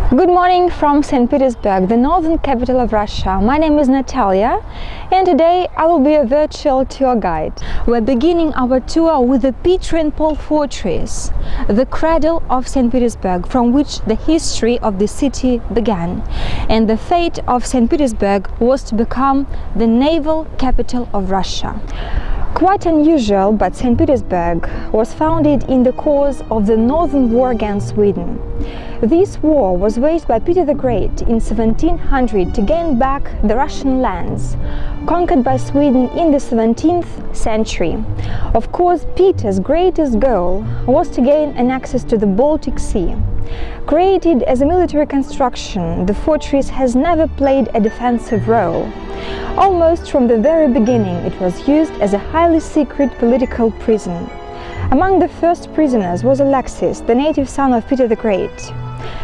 Good morning from St. Petersburg, the northern capital of Russia. My name is Natalia and today I will be a virtual tour guide. We're beginning our tour with the Petersburg fortress, the cradle of St. Petersburg, from which the history of the city began. And the fate of St. Petersburg was to become the naval capital of Russia. Quite unusual, but St. Petersburg was founded in the course of the Northern War against Sweden. This war was waged by Peter the Great in 1700 to gain back the Russian lands conquered by Sweden in the 17th century. Of course, Peter's greatest goal was to gain an access to the Baltic Sea. Created as a military construction, the fortress has never played a defensive role. Almost from the very beginning, it was used as a highly secret political prison. Among the first prisoners was Alexei, the native son of Peter the Great.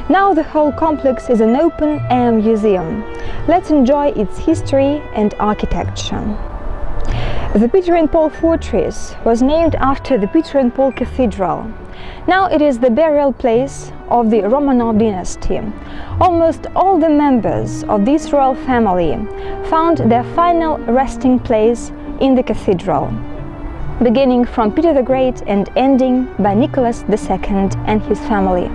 Now the whole complex is an open-air museum. Let's enjoy its history and architecture. The Peter and Paul fortress was named after the Peter and Paul Cathedral. Now it is the burial place of the Romanov dynasty. Almost all the members of this royal family found their final resting place in the cathedral, beginning from Peter the Great and ending by Nicholas II and his family.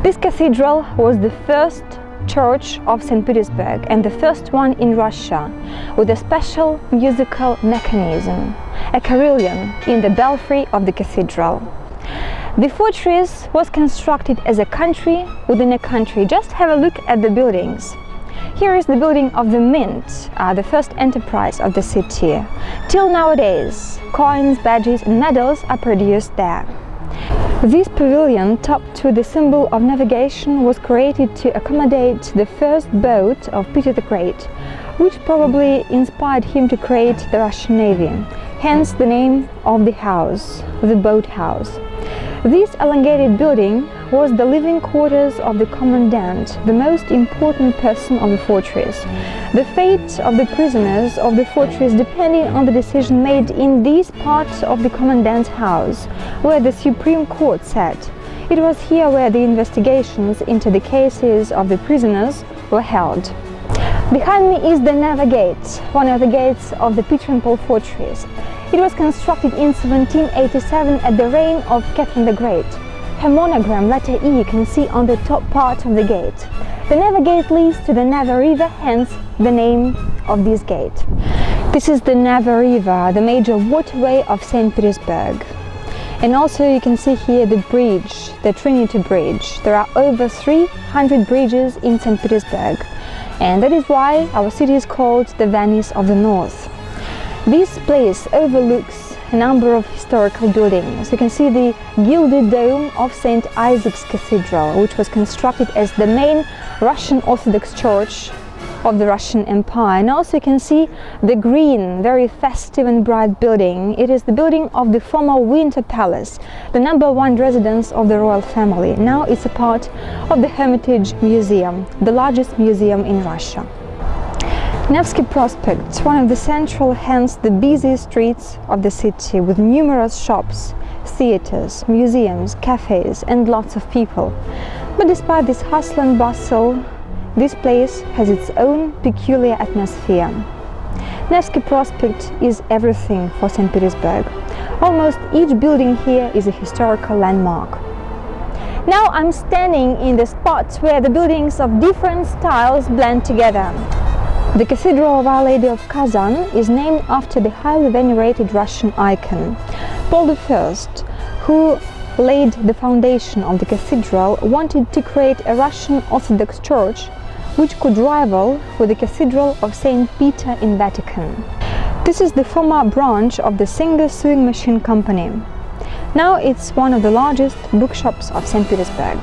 This cathedral was the first church of St. Petersburg and the first one in Russia with a special musical mechanism, a carillon in the belfry of the cathedral. The fortress was constructed as a country within a country. Just have a look at the buildings. Here is the building of the Mint, the first enterprise of the city. Till nowadays, coins, badges and medals are produced there. This pavilion, topped with the symbol of navigation, was created to accommodate the first boat of Peter the Great, which probably inspired him to create the Russian Navy, hence the name of the house, the boat house. This elongated building was the living quarters of the commandant, the most important person of the fortress. The fate of the prisoners of the fortress depended on the decision made in this part of the commandant's house, where the Supreme Court sat. It was here where the investigations into the cases of the prisoners were held. Behind me is the Neva Gate, one of the gates of the Peter and Paul fortress. It was constructed in 1787 at the reign of Catherine the Great. Her monogram, letter E, you can see on the top part of the gate. The Neva Gate leads to the Neva River, hence the name of this gate. This is the Neva River, the major waterway of St. Petersburg. And also you can see here the bridge, the Trinity Bridge. There are over 300 bridges in St. Petersburg, and that is why our city is called the Venice of the North. This place overlooks a number of historical buildings. You can see the gilded dome of St. Isaac's Cathedral, which was constructed as the main Russian Orthodox Church of the Russian Empire. And also you can see the green, very festive and bright building. It is the building of the former Winter Palace, the #1 residence of the royal family. Now it's a part of the Hermitage Museum, the largest museum in Russia. Nevsky Prospekt, one of the central, hence the busiest streets of the city, with numerous shops, theaters, museums, cafes and lots of people. But despite this hustle and bustle, this place has its own peculiar atmosphere. Nevsky Prospekt is everything for St. Petersburg. Almost each building here is a historical landmark. Now I'm standing in the spot where the buildings of different styles blend together. The Cathedral of Our Lady of Kazan is named after the highly venerated Russian icon. Paul I, who laid the foundation of the cathedral, wanted to create a Russian Orthodox Church which could rival with the Cathedral of St. Peter in Vatican. This is the former branch of the Singer Sewing Machine Company. Now it's one of the largest bookshops of St. Petersburg.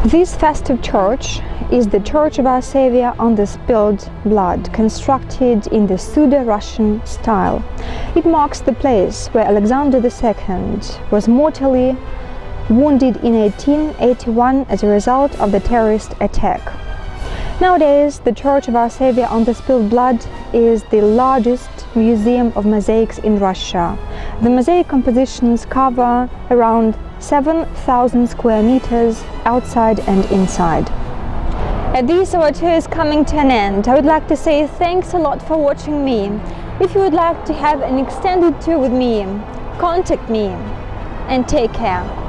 This festive church is the Church of Our Saviour on the Spilled Blood, constructed in the pseudo-Russian style. It marks the place where Alexander II was mortally wounded in 1881 as a result of the terrorist attack. Nowadays, the Church of Our Saviour on the Spilled Blood is the largest museum of mosaics in Russia. The mosaic compositions cover around 7,000 square meters outside and inside. At this, our tour is coming to an end. I would like to say thanks a lot for watching me. If you would like to have an extended tour with me, contact me and take care.